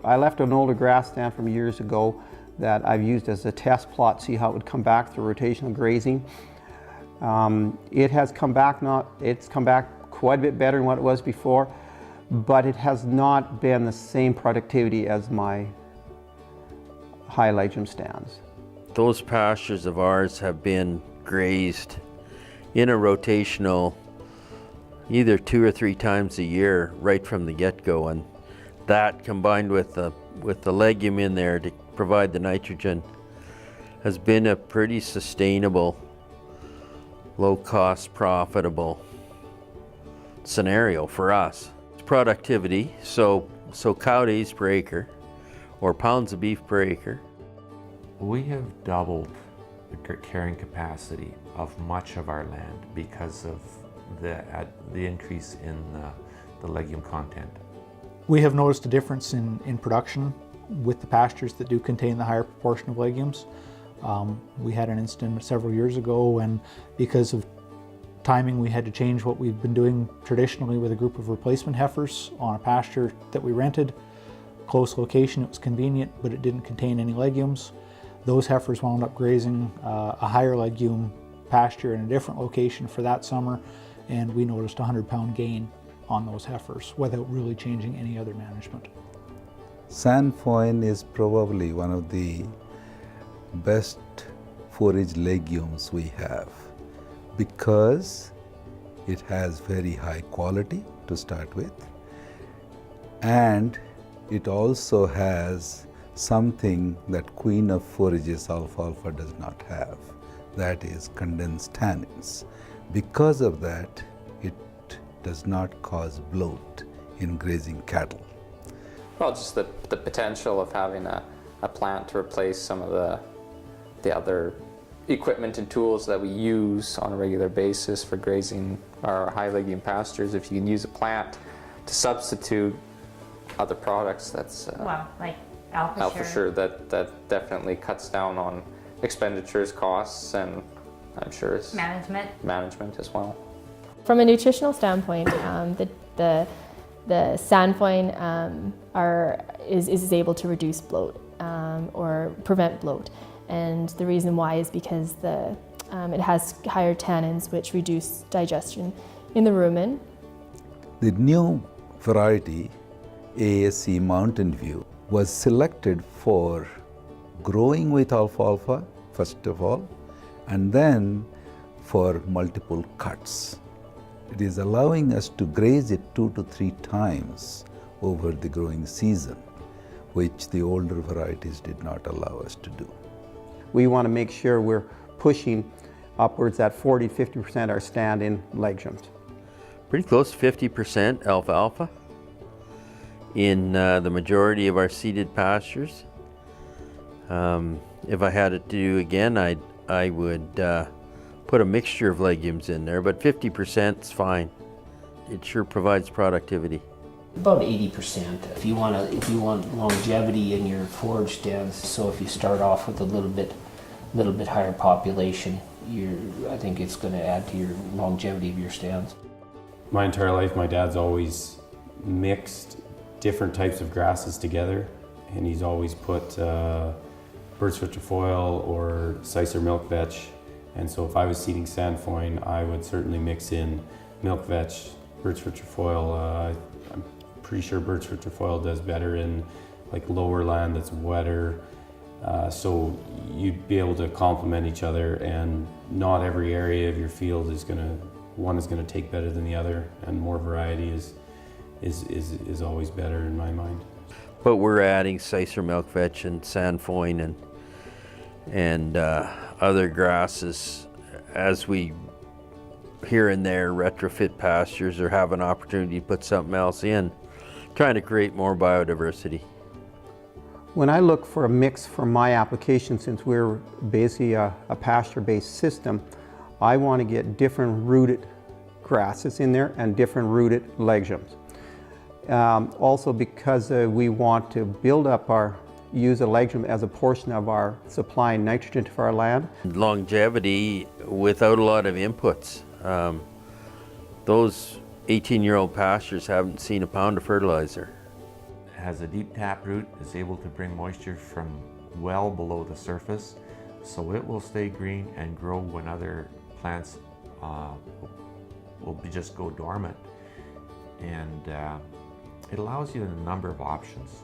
I left an older grass stand from years ago that I've used as a test plot, see how it would come back through rotational grazing. It has come back it's come back quite a bit better than what it was before, but it has not been the same productivity as my high-legume stands. Those pastures of ours have been grazed in a rotational either 2 or 3 times a year right from the get-go, and that combined with the legume in there to provide the nitrogen has been a pretty sustainable, low-cost, profitable scenario for us. It's productivity, so cow days per acre or pounds of beef per acre. We have doubled the carrying capacity of much of our land because of the increase in the legume content. We have noticed a difference in production with the pastures that do contain the higher proportion of legumes. We had an incident several years ago, and because of timing we had to change what we've been doing traditionally with a group of replacement heifers on a pasture that we rented. Close location, it was convenient, but it didn't contain any legumes. Those heifers wound up grazing a higher legume pasture in a different location for that summer, and we noticed a 100-pound gain on those heifers without really changing any other management. Sainfoin is probably one of the best forage legumes we have because it has very high quality to start with, and it also has something that queen of forages alfalfa does not have, that is condensed tannins. Because of that, it does not cause bloat in grazing cattle. Well, just the potential of having a plant to replace some of the other equipment and tools that we use on a regular basis for grazing our high legume pastures. If you can use a plant to substitute other products, that's well, like Alpha Sure, that definitely cuts down on expenditures, costs, and I'm sure it's management as well. From a nutritional standpoint, the Sainfoin is able to reduce bloat or prevent bloat, and the reason why is because it has higher tannins which reduce digestion in the rumen. The new variety, ASC Mountain View, was selected for growing with alfalfa first of all, and then for multiple cuts. It is allowing us to graze it 2 to 3 times over the growing season, which the older varieties did not allow us to do. We want to make sure we're pushing upwards at 40–50% our stand in legumes. Pretty close to 50% alfalfa in the majority of our seeded pastures. If I had it to do again, I would put a mixture of legumes in there, but 50% is fine. It sure provides productivity. About 80% if you want longevity in your forage stands. So if you start off with a little bit higher population, I think it's going to add to your longevity of your stands. My entire life, my dad's always mixed different types of grasses together, and he's always put birch trefoil or Sicer milk vetch. And so if I was seeding Sainfoin, I would certainly mix in milk vetch, birch trefoil. I'm pretty sure birch trefoil does better in like lower land that's wetter. So you'd be able to complement each other, and not every area of your field one is gonna take better than the other, and more variety is always better in my mind. But we're adding Sicer milk vetch and Sainfoin and other grasses as we here and there retrofit pastures or have an opportunity to put something else in, trying to create more biodiversity. When I look for a mix for my application, since we're basically a pasture-based system, I want to get different rooted grasses in there and different rooted legumes. Also because we want to build up use a legume as a portion of our supplying nitrogen to our land. Longevity without a lot of inputs. Those 18-year-old pastures haven't seen a pound of fertilizer. has a deep taproot, is able to bring moisture from well below the surface, so it will stay green and grow when other plants just go dormant. And it allows you a number of options.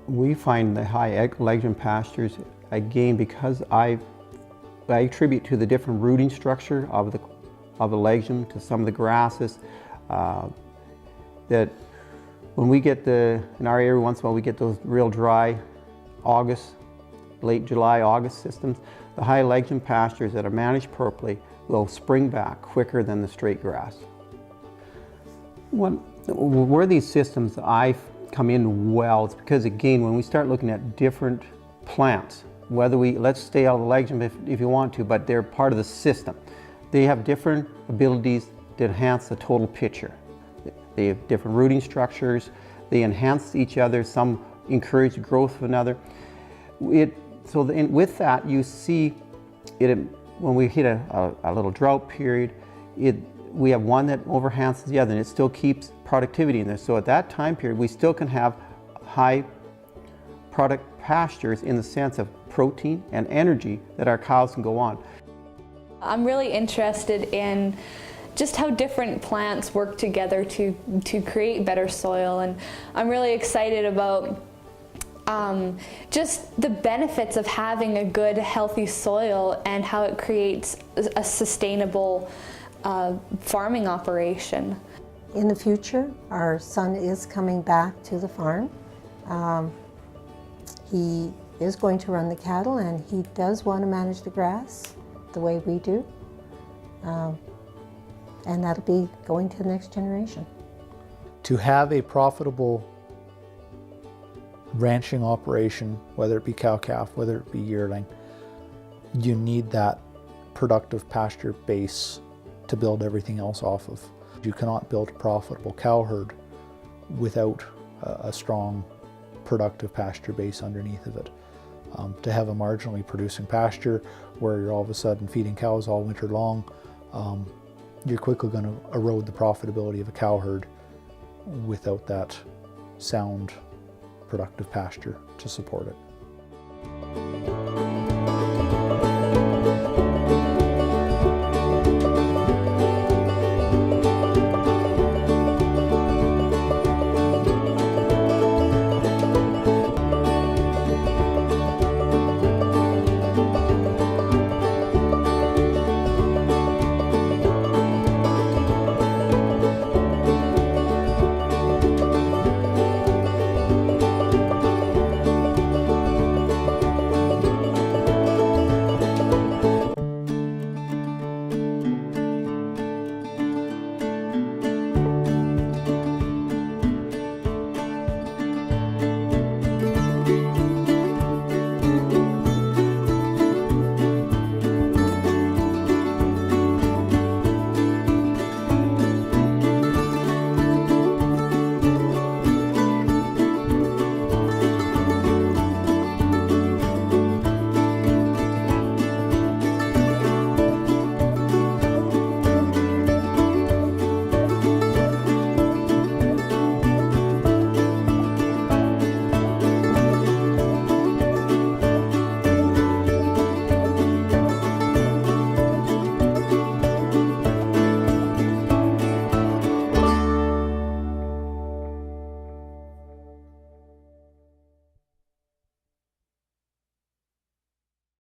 We find the high-legume pastures, again, because I attribute to the different rooting structure of the legume to some of the grasses, that when we get in our area once in a while we get those real dry August, late July, August systems, the high-legume pastures that are managed properly will spring back quicker than the straight grass. Where these systems I come in well, it's because, again, when we start looking at different plants, let's stay out of the legume if you want to, but they're part of the system. They have different abilities to enhance the total picture. They have different rooting structures, they enhance each other, some encourage growth of another. With that, you see it when we hit a little drought period, we have one that overhands the other, and it still keeps productivity in there. So at that time period, we still can have high product pastures in the sense of protein and energy that our cows can go on. I'm really interested in just how different plants work together to create better soil, and I'm really excited about just the benefits of having a good, healthy soil and how it creates a sustainable farming operation. In the future, our son is coming back to the farm. He is going to run the cattle, and he does want to manage the grass the way we do. And that'll be going to the next generation. To have a profitable ranching operation, whether it be cow-calf, whether it be yearling, you need that productive pasture base to build everything else off of. You cannot build a profitable cow herd without a strong productive pasture base underneath of it. To have a marginally producing pasture where you're all of a sudden feeding cows all winter long, you're quickly going to erode the profitability of a cow herd without that sound productive pasture to support it.